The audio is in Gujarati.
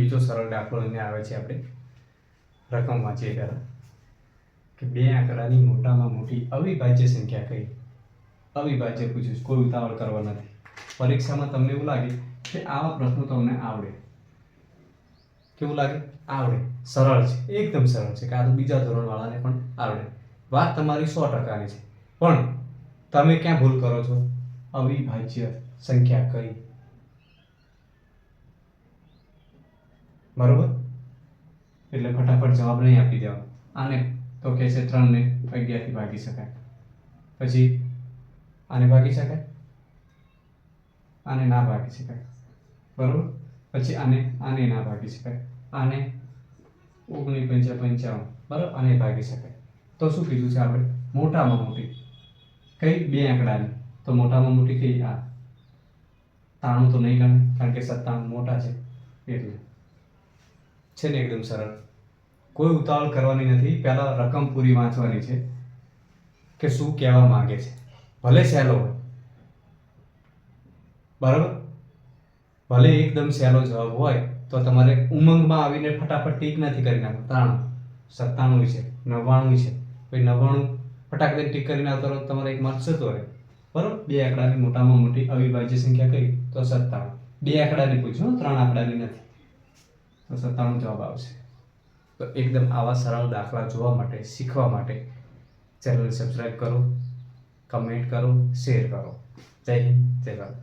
બીજો સરળ દાખલો લઈને આવે છે આપણે રકમ વાંચીએ પહેલાં કે બે આંકડાની મોટામાં મોટી અવિભાજ્ય સંખ્યા કઈ. અવિભાજ્ય પૂછ્યું, કોઈ ઉતાવળ કરવા નથી. પરીક્ષામાં તમને એવું લાગે કે આવા પ્રશ્નો તમને આવડે, કેવું લાગે? આવડે, સરળ છે, એકદમ સરળ છે કે આ તો બીજા ધોરણવાળાને પણ આવડે. વાત તમારી 100%ની છે, પણ તમે ક્યાં ભૂલ કરો છો? અવિભાજ્ય સંખ્યા કઈ. બરોબર, એટલે ફટાફટ જવાબ નહીં આપી દેવાનો. આને તો કહે છે 3 ને 11 થી ભાગી શકાય, પછી આને ભાગી શકાય, આને ના ભાગી શકાય. બરોબર, પછી આને ના ભાગી શકાય, આને 19 × 5 = 55. બરાબર, આને ભાગી શકાય. તો શું કીધું છે આપણે? મોટામાં મોટી કઈ બે આંકડાની. તો મોટામાં મોટી કઈ? આ 93 તો નહીં ગણે, કારણ કે 97 મોટા છે એટલે. છે ને એકદમ સરળ. કોઈ ઉતાવળ કરવાની નથી, પહેલા રકમ પૂરી વાંચવાની છે કે શું કહેવા માંગે છે. ભલે સહેલો હોય, બરાબર, ભલે એકદમ સહેલો જવાબ હોય તો તમારે ઉમંગમાં આવીને ફટાફટ ટીક નથી કરી નાખો. 93, 97 છે, 99 છે, પછી 99 ફટાક દઈને ટીક કરીને આવતા રહો, તમારે 1 માર્ક જતો રહે. બરાબર, બે આંકડાની મોટામાં મોટી અવિભાજ્ય સંખ્યા કઈ? તો 97. બે આંકડાની પૂછ્યું, 3 આંકડાની નથી. તો 97 જવાબ આવશે. તો એકદમ આવા સરળ દાખલા જોવા માટે, શીખવા માટે ચેનલ સબસ્ક્રાઇબ કરો, કમેન્ટ કરો, શેર કરો. જય હિન્દ, જય ભારત.